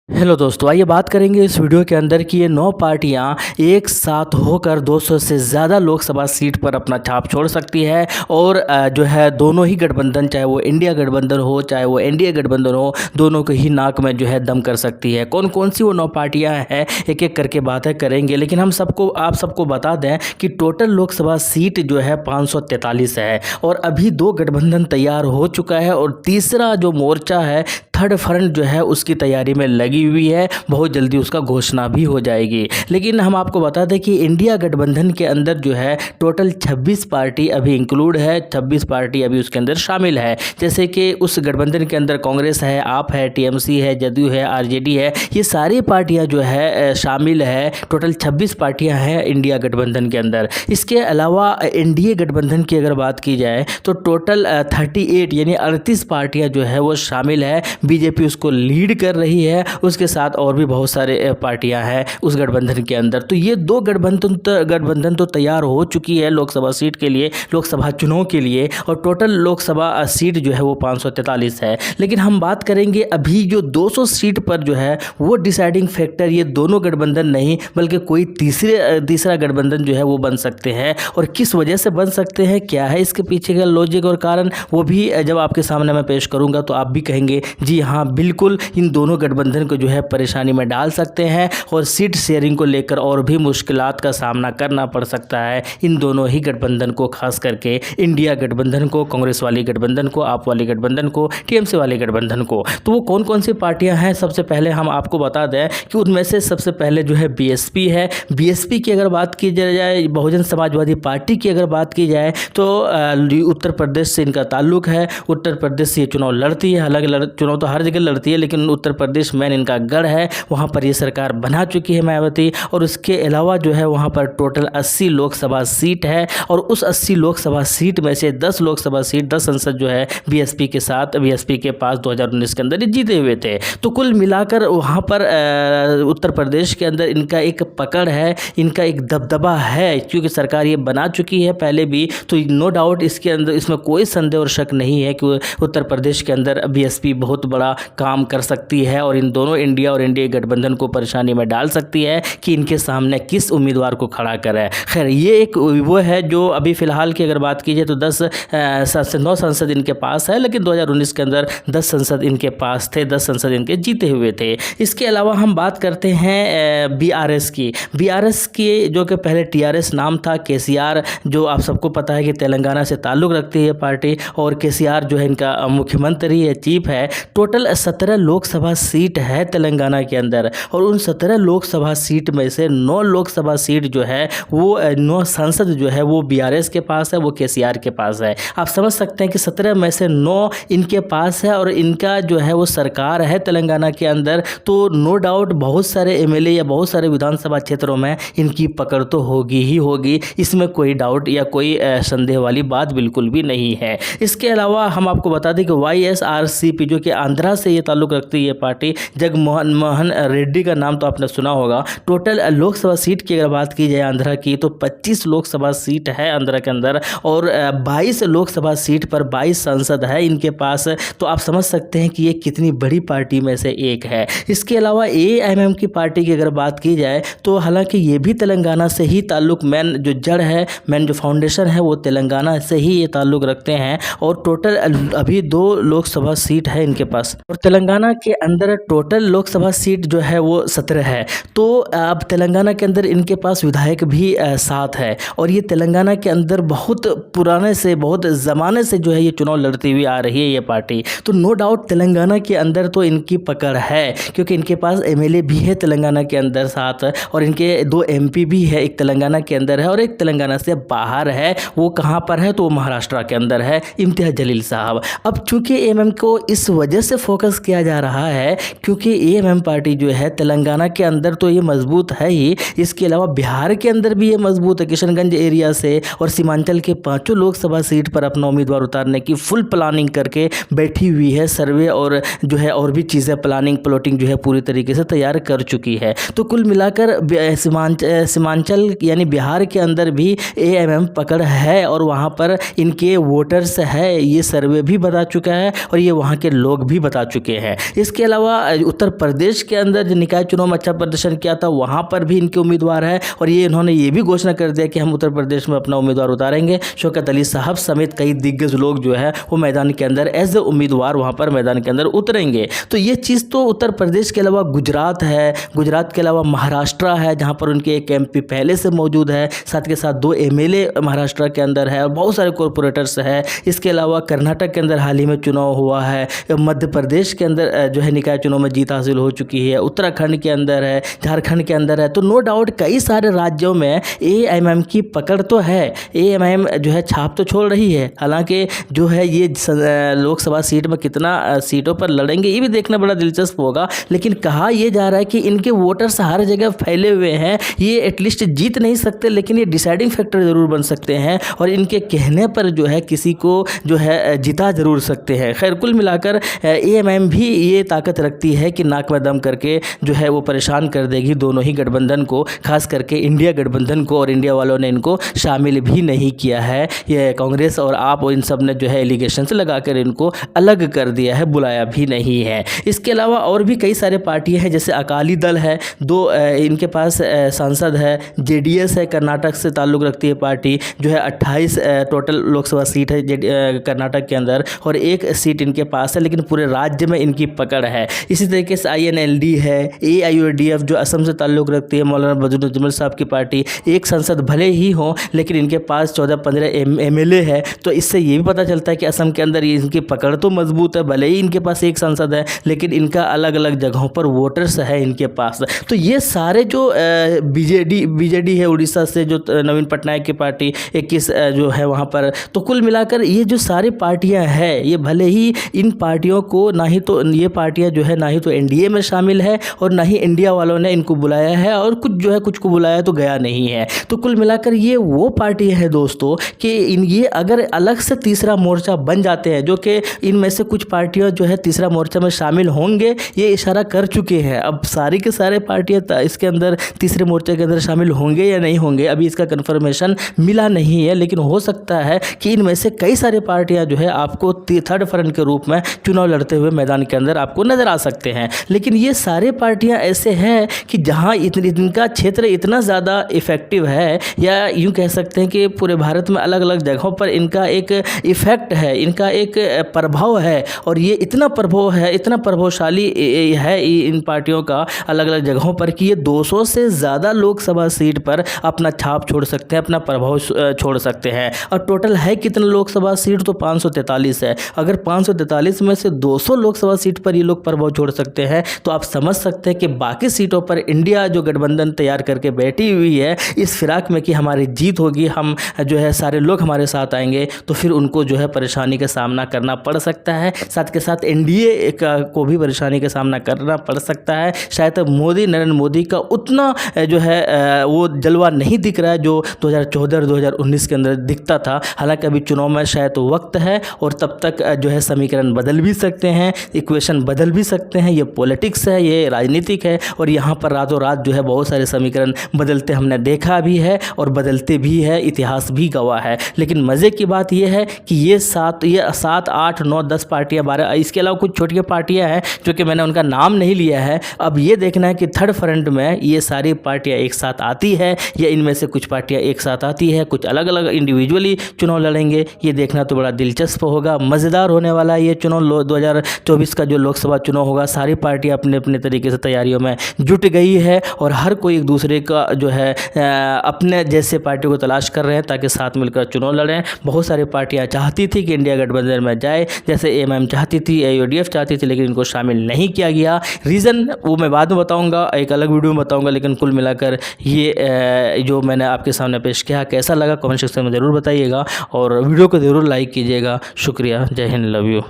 Hello दोस्तों, आइए बात करेंगे इस वीडियो के अंदर कि ये 9 पार्टियां एक साथ होकर 200 से ज़्यादा लोकसभा सीट पर अपना छाप छोड़ सकती है और जो है दोनों ही गठबंधन, चाहे वो इंडिया गठबंधन हो चाहे वो एनडीए गठबंधन हो, दोनों को ही नाक में जो है दम कर सकती है। कौन कौन सी वो 9 पार्टियां हैं, एक एक करके बातें करेंगे। लेकिन हम सबको आप सबको बता दें कि टोटल लोकसभा सीट जो है 543 है और अभी 2 गठबंधन तैयार हो चुका है और तीसरा जो मोर्चा है, थर्ड फ्रंट जो है उसकी तैयारी में लगी हुई है। बहुत जल्दी उसका घोषणा भी हो जाएगी। लेकिन हम आपको बता दें कि इंडिया गठबंधन के अंदर जो है टोटल 26 पार्टी अभी इंक्लूड है, 26 पार्टी अभी उसके अंदर शामिल है। जैसे कि उस गठबंधन के अंदर कांग्रेस है, आप है, टीएमसी है, जदयू है, आरजेडी है, ये सारी पार्टियां जो है शामिल है। टोटल 26 पार्टियां हैं इंडिया गठबंधन के अंदर। इसके अलावा एनडीए गठबंधन की अगर बात की जाए तो टोटल 38 यानी 38 पार्टियां जो है वो शामिल है। बीजेपी उसको लीड कर रही है, उसके साथ और भी बहुत सारे पार्टियां हैं उस गठबंधन के अंदर। तो ये 2 गठबंधन तो तैयार हो चुकी है लोकसभा सीट के लिए, लोकसभा चुनाव के लिए, और टोटल लोकसभा सीट जो है वो 543 है। लेकिन हम बात करेंगे अभी जो 200 सीट पर जो है वो डिसाइडिंग फैक्टर ये दोनों गठबंधन नहीं बल्कि कोई तीसरा गठबंधन जो है वो बन सकते हैं। और किस वजह से बन सकते हैं, क्या है इसके पीछे का लॉजिक और कारण, वो भी जब आपके सामने मैं पेश करूंगा तो आप भी कहेंगे जी हाँ बिल्कुल, इन दोनों गठबंधन को जो है परेशानी में डाल सकते हैं और सीट शेयरिंग को लेकर और भी मुश्किलात का सामना करना पड़ सकता है इन दोनों ही गठबंधन को, खास करके इंडिया गठबंधन को, कांग्रेस वाली गठबंधन को, आप वाली गठबंधन को, टीएमसी वाली गठबंधन को। तो वो कौन कौन सी पार्टियां हैं, सबसे पहले हम आपको बता दें कि उनमें से सबसे पहले जो है बीएसपी है। बीएसपी की अगर बात की जाए, बहुजन समाजवादी पार्टी की अगर बात की जाए तो उत्तर प्रदेश से इनका ताल्लुक है। उत्तर प्रदेश से ये चुनाव लड़ती है, हालांकि चुनाव तो हर जगह लड़ती है लेकिन उत्तर प्रदेश में इनका गढ़ है, वहाँ पर ये सरकार बना चुकी है मायावती। और उसके अलावा जो है वहाँ पर टोटल 80 लोकसभा सीट है और उस 80 लोकसभा सीट में से 10 लोकसभा सीट, 10 संसद जो है बीएसपी के पास 2019 के अंदर जीते हुए थे। तो कुल मिलाकर वहाँ पर उत्तर प्रदेश के अंदर इनका एक पकड़ है, इनका एक दबदबा है, क्योंकि सरकार ये बना चुकी है पहले भी। तो नो डाउट इसके अंदर, इसमें कोई संदेह और शक नहीं है कि उत्तर प्रदेश के अंदर बीएसपी बहुत बड़ा काम कर सकती है और इन दोनों इंडिया और एनडीए गठबंधन को परेशानी में डाल सकती है कि इनके सामने किस उम्मीदवार को खड़ा करें। खैर, ये एक वो है जो अभी फिलहाल की अगर बात की जाए तो 9 संसद इनके पास है, लेकिन 2019 के अंदर 10 संसद इनके पास थे, 10 संसद इनके जीते हुए थे। इसके अलावा हम बात करते हैं बीआरएस की। बीआरएस की जो कि पहले टीआरएस नाम था, केसीआर, जो आप सबको पता है कि तेलंगाना से ताल्लुक़ रखती है पार्टी, और केसीआर जो है इनका मुख्यमंत्री है, चीफ है। टोटल 17 लोकसभा सीट है तेलंगाना के अंदर और उन 17 लोकसभा सीट में से 9 लोकसभा सीट जो है वो 9 संसद जो है वो बीआरएस के पास है, वो केसीआर के पास है। आप समझ सकते हैं कि 17 में से 9 इनके पास है और इनका जो है वो सरकार है तेलंगाना के अंदर। तो नो डाउट बहुत सारे एमएलए या बहुत सारे विधानसभा क्षेत्रों में इनकी पकड़ तो होगी ही होगी, इसमें कोई डाउट या कोई संदेह वाली बात बिल्कुल भी नहीं है। इसके अलावा हम आपको बता दें कि वाईएसआरसीपी जो कि आंध्रा से ये ताल्लुक़ रखती है पार्टी, जगनमोहन रेड्डी का नाम तो आपने सुना होगा। टोटल लोकसभा सीट की अगर बात की जाए आंध्रा की तो 25 लोकसभा सीट है आंध्रा के अंदर और 22 लोकसभा सीट पर 22 सांसद है इनके पास। तो आप समझ सकते हैं कि ये कितनी बड़ी पार्टी में से एक है। इसके अलावा एआईएमएम की पार्टी की अगर बात की जाए तो हालांकि ये भी तेलंगाना से ही ताल्लुक़, मेन जो जड़ है, मेन जो फाउंडेशन है वो तेलंगाना से ही ये ताल्लुक़ रखते हैं। और टोटल अभी 2 लोकसभा सीट है इनके पास और तेलंगाना के अंदर टोटल लोकसभा सीट जो है वो 17 है। तो अब तेलंगाना के अंदर इनके पास विधायक भी 7 है और ये तेलंगाना के अंदर बहुत पुराने से, बहुत ज़माने से जो है ये चुनाव लड़ती हुई आ रही है ये पार्टी। तो नो डाउट तेलंगाना के अंदर तो इनकी पकड़ है, क्योंकि इनके पास एमएलए भी है तेलंगाना के अंदर 7 और इनके 2 एमपी भी है, एक तेलंगाना के अंदर है और एक तेलंगाना से बाहर है। वो कहाँ पर है तो वो महाराष्ट्र के अंदर है, इम्तियाज़ जलील साहब। अब चूंकि एएमएम को इस वजह से फोकस किया जा रहा है क्योंकि एएमएम पार्टी जो है तेलंगाना के अंदर तो ये मजबूत है ही, इसके अलावा बिहार के अंदर भी ये मजबूत है। किशनगंज एरिया से और सीमांचल के 5 लोकसभा सीट पर अपना उम्मीदवार उतारने की फुल प्लानिंग करके बैठी हुई है, सर्वे और जो है और भी चीज़ें, प्लॉटिंग जो है पूरी तरीके से तैयार कर चुकी है। तो कुल मिलाकर सीमांचल यानी बिहार के अंदर भी एएमएम पकड़ है और वहाँ पर इनके वोटर्स है, ये सर्वे भी बता चुका है और ये वहाँ के लोग भी बता चुके हैं। इसके अलावा उत्तर प्रदेश के अंदर जो निकाय चुनाव में अच्छा प्रदर्शन किया था वहाँ पर भी इनके उम्मीदवार है और ये इन्होंने ये भी घोषणा कर दिया कि हम उत्तर प्रदेश में अपना उम्मीदवार उतारेंगे। शौकत अली साहब समेत कई दिग्गज लोग जो है वो मैदान के अंदर एज ए उम्मीदवार वहाँ पर मैदान के अंदर उतरेंगे। तो ये चीज़ तो उत्तर प्रदेश के अलावा गुजरात है, गुजरात के अलावा महाराष्ट्र है जहाँ पर उनके एक MP पहले से मौजूद है, साथ के साथ 2 MLA महाराष्ट्र के अंदर है और बहुत सारे कॉरपोरेटर्स है। इसके अलावा कर्नाटक के अंदर हाल ही में चुनाव हुआ है, मध्य प्रदेश के अंदर जो है निकाय चुनाव में जीत हासिल हो चुकी है, उत्तराखंड के अंदर है, झारखंड के अंदर है। तो नो डाउट कई सारे राज्यों में AMM की पकड़ तो है, AMM जो है छाप तो छोड़ रही है। हालांकि जो है ये लोकसभा सीट में कितना सीटों पर लड़ेंगे ये भी देखना बड़ा दिलचस्प होगा। लेकिन कहा यह जा रहा है कि इनके वोटर्स हर जगह फैले हुए हैं, ये एटलीस्ट जीत नहीं सकते लेकिन ये डिसाइडिंग फैक्टर ज़रूर बन सकते हैं और इनके कहने पर जो है किसी को जो है जिता ज़रूर सकते हैं। खैर कुल मिलाकर AMM भी ये ताकत रखती है कि नाक में दम करके जो है वो परेशान कर देगी दोनों ही गठबंधन को, खास करके इंडिया गठबंधन को, और इंडिया वालों ने इनको शामिल भी नहीं किया है। ये कांग्रेस और आप और इन सब ने जो है एलिगेशंस लगाकर इनको अलग कर दिया है, बुलाया भी नहीं है। इसके अलावा और भी कई सारे पार्टियां हैं, जैसे अकाली दल है, 2 इनके पास सांसद है, JDS है, कर्नाटक से ताल्लुक़ रखती है पार्टी, जो है 28 टोटल लोकसभा सीट है कर्नाटक के अंदर और 1 सीट इनके पास है, लेकिन पूरे राज्य में इनकी पकड़ है। इसी तरीके से INLD है, AIUDF जो असम से ताल्लुक़ रखती है, मौलाना बदरुद्दीन अजमल साहब की पार्टी, 1 सांसद भले ही हो लेकिन इनके पास 14-15 MLA है। तो इससे ये भी पता चलता है कि असम के अंदर इनकी पकड़ तो मजबूत है, भले ही इनके पास 1 सांसद है लेकिन इनका अलग अलग जगहों पर वोटर्स है इनके पास। तो ये सारे जो BJD है उड़ीसा से, जो नवीन पटनायक की पार्टी 21 जो है वहाँ पर, तो कुल मिलाकर ये जो सारी पार्टियाँ हैं ये भले ही इन पार्टियों को ना ही तो ये पार्टियाँ जो है ना ही तो NDA में शामिल है और ना ही इंडिया वालों ने इनको बुलाया है और कुछ जो है कुछ को बुलाया तो गया नहीं है। तो कुल मिलाकर ये वो पार्टी है दोस्तों कि ये अगर अलग से तीसरा मोर्चा बन जाते हैं, जो कि इनमें से कुछ पार्टियां जो है तीसरा मोर्चा में शामिल होंगे, ये इशारा कर चुके हैं। अब सारी के सारे पार्टियां इसके अंदर तीसरे मोर्चे के अंदर शामिल होंगे या नहीं होंगे अभी इसका कन्फर्मेशन मिला नहीं है, लेकिन हो सकता है कि इनमें से कई सारी पार्टियां जो है आपको थर्ड फ्रंट के रूप में चुनाव लड़ते हुए मैदान के अंदर आपको नजर आ सकते हैं। लेकिन ये सारे पार्टियां ऐसे हैं कि जहां इनका क्षेत्र इतना ज़्यादा इफेक्टिव है, या यूँ कह सकते हैं कि पूरे भारत में अलग अलग जगहों पर इनका एक इफ़ेक्ट है, इनका एक प्रभाव है और ये इतना प्रभाव है, इतना प्रभावशाली है इन पार्टियों का अलग अलग जगहों पर कि ये 200 से ज़्यादा लोकसभा सीट पर अपना छाप छोड़ सकते हैं, अपना प्रभाव छोड़ सकते हैं। और टोटल है कितना लोकसभा सीट, तो 543 है। अगर 543 में से 200 लोकसभा सीट पर ये लोग प्रभाव छोड़ सकते हैं तो आप समझ सकते हैं कि बाकी सीटों पर इंडिया जो गठबंधन तैयार करके बैठी हुई है इस फिराक में कि हमारी जीत होगी, हम जो है सारे लोग हमारे साथ आएंगे, तो फिर उनको जो है परेशानी का सामना करना पड़ सकता है। साथ के साथ NDA को भी परेशानी का सामना करना पड़ सकता है। शायद नरेंद्र मोदी का उतना जो है वो जलवा नहीं दिख रहा है जो 2014 और 2019 के अंदर दिखता था। हालांकि अभी चुनाव में शायद तो वक्त है और तब तक जो है समीकरण बदल भी सकते हैं, इक्वेशन बदल भी सकते हैं। ये पॉलिटिक्स है, ये राजनीतिक है और यहाँ पर रातों रात जो है बहुत सारे समीकरण बदलते हमने देखा भी है और बदलते भी है, इतिहास भी गवाह है। लेकिन मज़े की बात यह है कि ये 7, 8, 9, 10 पार्टियाँ, 12, इसके अलावा कुछ छोटी पार्टियाँ हैं जो कि मैंने उनका नाम नहीं लिया है। अब ये देखना है कि थर्ड फ्रंट में ये सारी पार्टियाँ एक साथ आती है या इनमें से कुछ पार्टियाँ एक साथ आती है, कुछ अलग अलग इंडिविजुअली चुनाव लड़ेंगे। ये देखना तो बड़ा दिलचस्प होगा, मज़ेदार होने वाला है ये चुनाव। 2024 का जो लोकसभा चुनाव होगा, सारी पार्टियाँ अपने अपने तरीके से तैयारियों में जुट गई है और हर कोई एक दूसरे का जो है अपने जैसे पार्टियों को तलाश कर रहे हैं ताकि साथ मिलकर चुनाव लड़ें। बहुत सारी पार्टियां चाहती थी कि इंडिया गठबंधन में जाए, जैसे AMM चाहती थी, AIUDF चाहती थी, लेकिन इनको शामिल नहीं किया गया। रीज़न वो मैं बाद में बताऊंगा, एक अलग वीडियो में बताऊंगा। लेकिन कुल मिलाकर ये जो मैंने आपके सामने पेश किया, कैसा लगा कमेंट सेक्शन में ज़रूर बताइएगा और वीडियो को ज़रूर लाइक कीजिएगा। शुक्रिया, जय हिंद, लव यू।